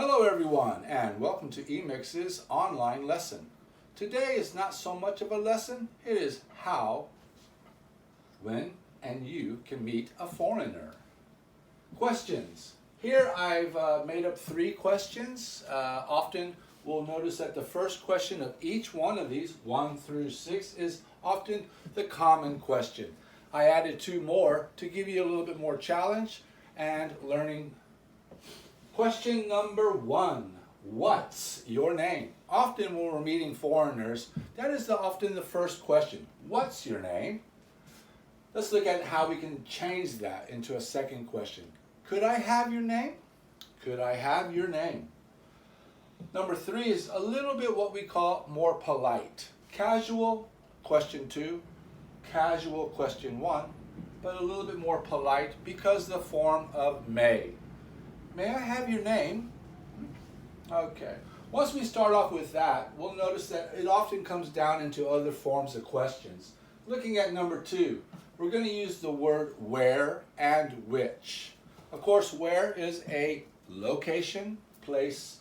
Hello everyone, and welcome to eMix's online lesson. Today is not so much of a lesson, it is how, when, and you can meet a foreigner. Questions. Here I've made up 3 questions. Often we'll notice that the first question of each one of these, 1 through 6, is often the common question. I added 2 more to give you a little bit more challenge and learning. Question number 1, what's your name? Often when we're meeting foreigners, that is often the first question. What's your name? Let's look at how we can change that into a second question. Could I have your name? Could I have your name? Number 3 is a little bit what we call more polite. Casual, question 2. Casual, question 1. But a little bit more polite because the form of may. May I have your name? Okay. Once we start off with that, we'll notice that it often comes down into other forms of questions. Looking at number 2, we're going to use the word where and which. Of course, where is a location, place.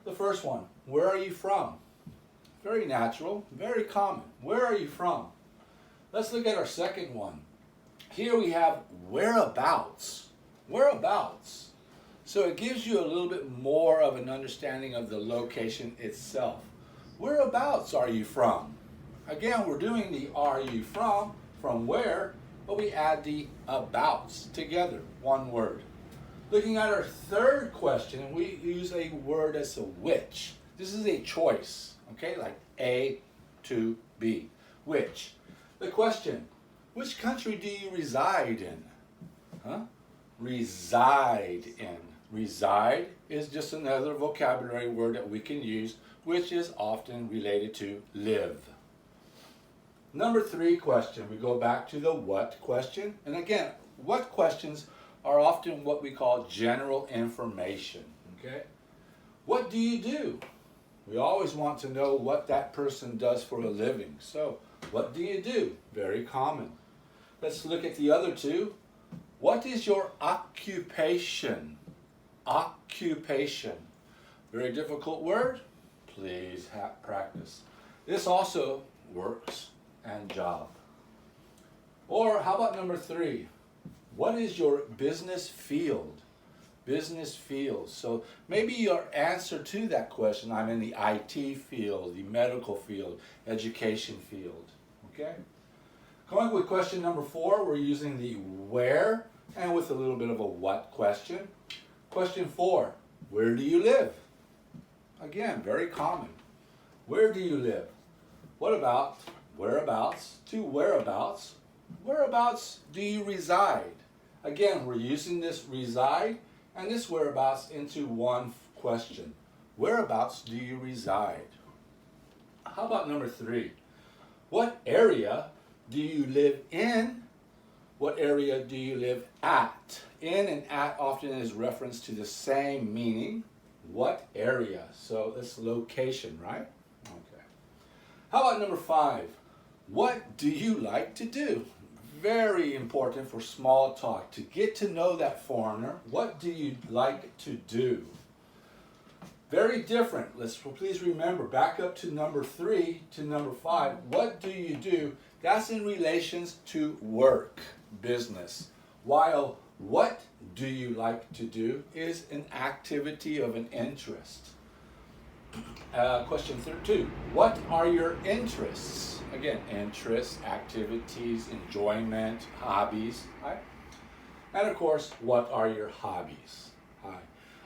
The first one, where are you from? Very natural, very common. Where are you from? Let's look at our second one. Here we have whereabouts. Whereabouts. So it gives you a little bit more of an understanding of the location itself. Whereabouts are you from? Again, we're doing the are you from where, but we add the abouts together, one word. Looking at our third question, we use a word as a which. This is a choice, okay, like A to B. Which. The question, which country do you reside in? Reside in. Reside is just another vocabulary word that we can use, which is often related to live. Number 3 question, we go back to the what question. And again, what questions are often what we call general information, okay? What do you do? We always want to know what that person does for a living. So, what do you do? Very common. Let's look at the other 2. What is your occupation? Occupation. Very difficult word. Please practice. This also works. And job. Or how about number 3? What is your business field? Business field. So maybe your answer to that question, I'm in the IT field, the medical field, education field. Okay? Going with question number 4, we're using the where and with a little bit of a what question. Question 4, where do you live? Again, very common. Where do you live? What about whereabouts to whereabouts? Whereabouts do you reside? Again, we're using this reside and this whereabouts into one question. Whereabouts do you reside? How about number 3? What area do you live in? What area do you live at? In and at often is reference to the same meaning. What area? So it's location, right? Okay. How about number 5? What do you like to do? Very important for small talk, to get to know that foreigner. What do you like to do? Very different. Please remember, back up to number 3 to number 5. What do you do? That's in relations to work, business. While what do you like to do is an activity of an interest. Question 2. What are your interests? Again, interests, activities, enjoyment, hobbies. Right? And of course, what are your hobbies? Right.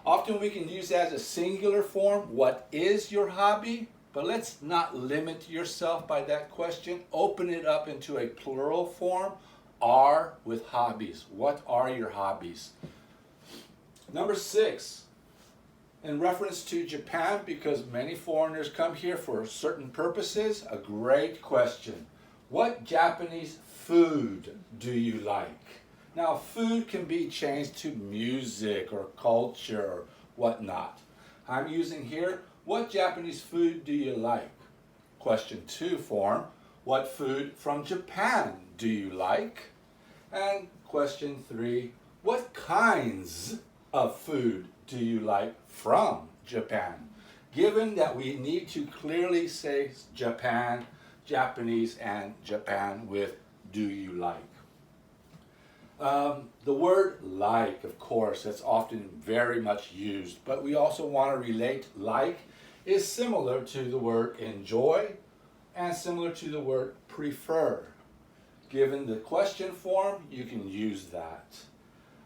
Often we can use that as a singular form. What is your hobby? But let's not limit yourself by that question. Open it up into a plural form. Are with hobbies. What are your hobbies? Number 6. In reference to Japan, because many foreigners come here for certain purposes, a great question. What Japanese food do you like? Now, food can be changed to music or culture or whatnot. I'm using here, what Japanese food do you like? Question 2 form, what food from Japan do you like? And question 3, what kinds of food do you like from Japan? Given that we need to clearly say Japan, Japanese, and Japan with do you like. The word like, of course, that's often very much used, but we also want to relate like is similar to the word enjoy and similar to the word prefer. Given the question form, you can use that.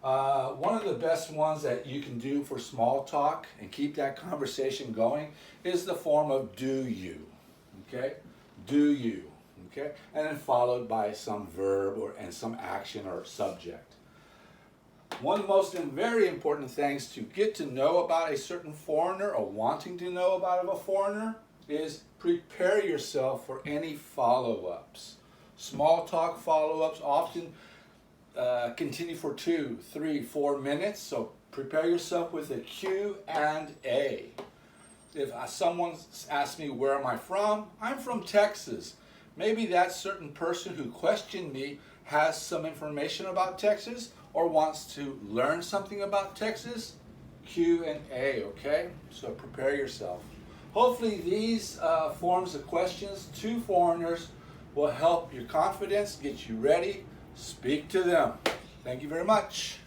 One of the best ones that you can do for small talk and keep that conversation going is the form of do you, okay? Do you, okay? And then followed by some verb and some action or subject. One of the most very important things to get to know about a certain foreigner or wanting to know about a foreigner is prepare yourself for any follow-ups. Small talk follow-ups often continue for 2, 3, 4 minutes, so prepare yourself with a Q and A. If someone asks me where am I from, I'm from Texas. Maybe that certain person who questioned me has some information about Texas or wants to learn something about Texas. Q and A, okay? So prepare yourself. Hopefully these forms of questions to foreigners will help your confidence, get you ready. Speak to them. Thank you very much.